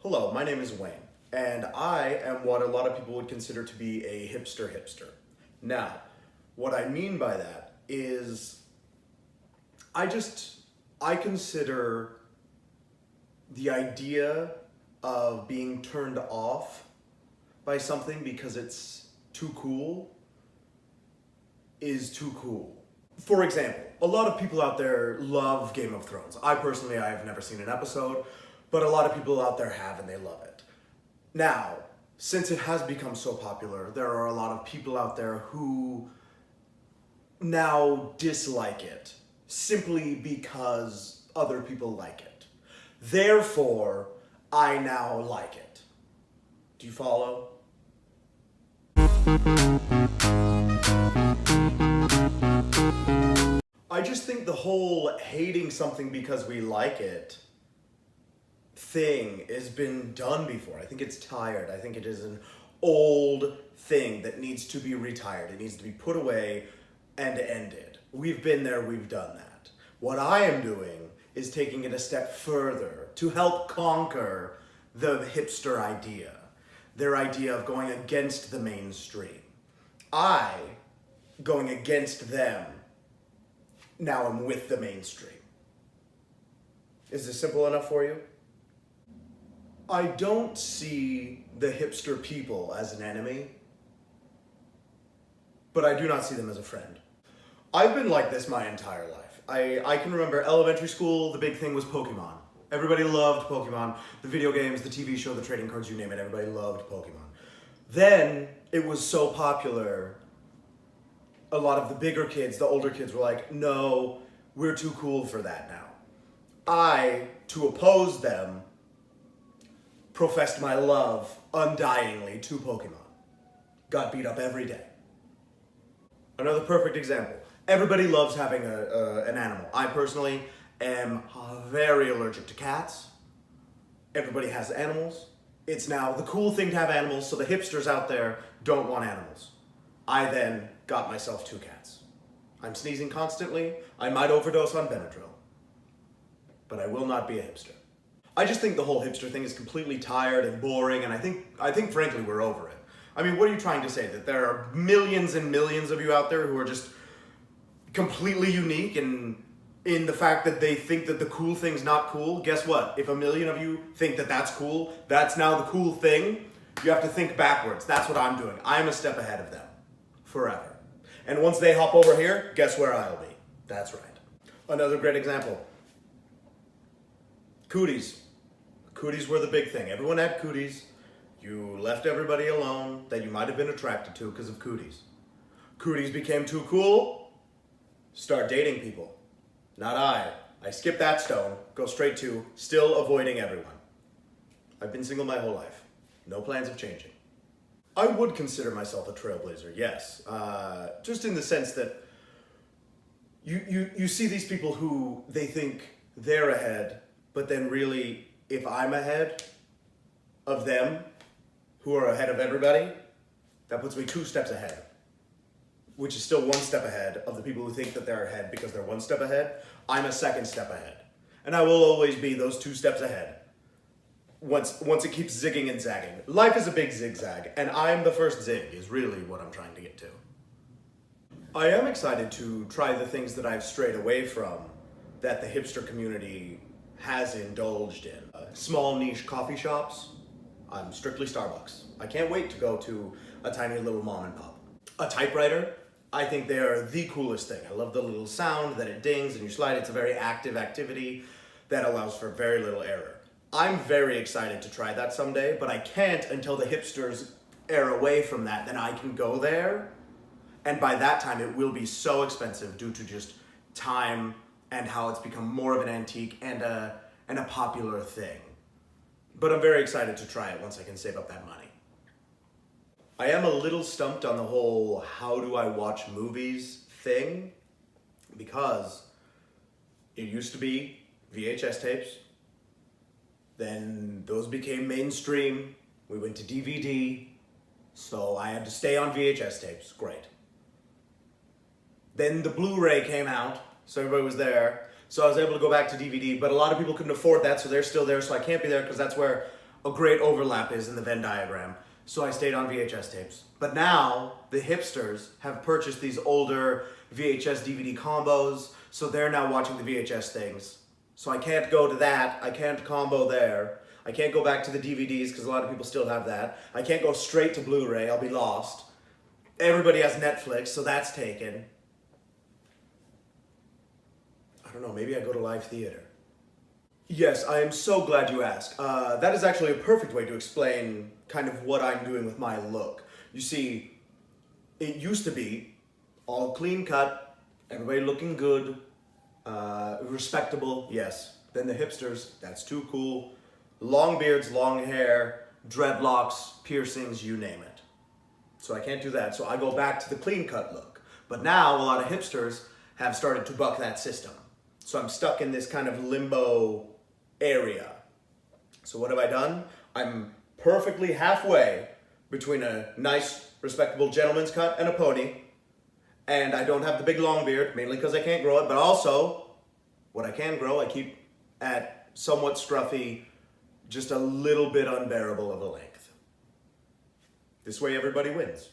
Hello, my name is Wayne, and I am what a lot of people would consider to be a hipster. Now, what I mean by that is I consider the idea of being turned off by something because it's too cool is too cool. For example, a lot of people out there love Game of Thrones. I have never seen an episode, but a lot of people out there have and they love it. Now, since it has become so popular, there are a lot of people out there who now dislike it simply because other people like it. Therefore, I now like it. Do you follow? I just think the whole hating something because we like it thing has been done before. I think it's tired. I think it is an old thing that needs to be retired. It needs to be put away and ended. We've been there, we've done that. What I am doing is taking it a step further to help conquer the hipster idea, their idea of going against the mainstream. I, going against them, now I'm with the mainstream. Is this simple enough for you? I don't see the hipster people as an enemy, but I do not see them as a friend. I've been like this my entire life. I can remember elementary school, the big thing was Pokemon. Everybody loved Pokemon. The video games, the TV show, the trading cards, you name it, everybody loved Pokemon. Then it was so popular, a lot of the bigger kids, the older kids were like, no, we're too cool for that now. I, to oppose them, professed my love undyingly to Pokemon. Got beat up every day. Another perfect example. Everybody loves having an animal. I personally am very allergic to cats. Everybody has animals. It's now the cool thing to have animals, so the hipsters out there don't want animals. I then got myself 2 cats. I'm sneezing constantly. I might overdose on Benadryl. But I will not be a hipster. I just think the whole hipster thing is completely tired and boring, and I think frankly we're over it. I mean, what are you trying to say? That there are millions and millions of you out there who are just completely unique and in the fact that they think that the cool thing's not cool? Guess what? If a million of you think that that's cool, that's now the cool thing, you have to think backwards. That's what I'm doing. I'm a step ahead of them. Forever. And once they hop over here, guess where I'll be? That's right. Another great example. Cooties. Cooties were the big thing. Everyone had cooties. You left everybody alone that you might have been attracted to because of cooties. Cooties became too cool. Start dating people. Not I. I skip that stone, go straight to still avoiding everyone. I've been single my whole life. No plans of changing. I would consider myself a trailblazer, yes. Just in the sense that you see these people who they think they're ahead, but then really, if I'm ahead of them, who are ahead of everybody, that puts me 2 steps ahead, which is still 1 step ahead of the people who think that they're ahead because they're 1 step ahead. I'm a 2nd step ahead. And I will always be those 2 steps ahead. Once it keeps zigging and zagging. Life is a big zigzag, and I'm the first zig, is really what I'm trying to get to. I am excited to try the things that I've strayed away from that the hipster community has indulged in. Small niche coffee shops. I'm strictly Starbucks. I can't wait to go to a tiny little mom and pop. A typewriter. I think they are the coolest thing. I love the little sound that it dings and you slide. It's a very active activity that allows for very little error. I'm very excited to try that someday, but I can't until the hipsters err away from that. Then I can go there, and by that time it will be so expensive due to just time and how it's become more of an antique and a popular thing. But I'm very excited to try it once I can save up that money. I am a little stumped on the whole how do I watch movies thing, because it used to be VHS tapes. Then those became mainstream. We went to DVD, so I had to stay on VHS tapes. Great. Then the Blu-ray came out, so everybody was there. So I was able to go back to DVD, but a lot of people couldn't afford that, so they're still there, so I can't be there because that's where a great overlap is in the Venn diagram. So I stayed on VHS tapes. But now the hipsters have purchased these older VHS DVD combos, so they're now watching the VHS things. So I can't go to that, I can't combo there. I can't go back to the DVDs because a lot of people still have that. I can't go straight to Blu-ray, I'll be lost. Everybody has Netflix, so that's taken. I don't know, maybe I go to live theater. Yes, I am so glad you asked. That is actually a perfect way to explain kind of what I'm doing with my look. You see, it used to be all clean cut, everybody looking good, respectable, yes. Then the hipsters, that's too cool. Long beards, long hair, dreadlocks, piercings, you name it. So I can't do that, so I go back to the clean cut look. But now a lot of hipsters have started to buck that system. So I'm stuck in this kind of limbo area. So what have I done? I'm perfectly halfway between a nice, respectable gentleman's cut and a pony. And I don't have the big long beard, mainly because I can't grow it, but also, what I can grow, I keep at somewhat scruffy, just a little bit unbearable of a length. This way everybody wins.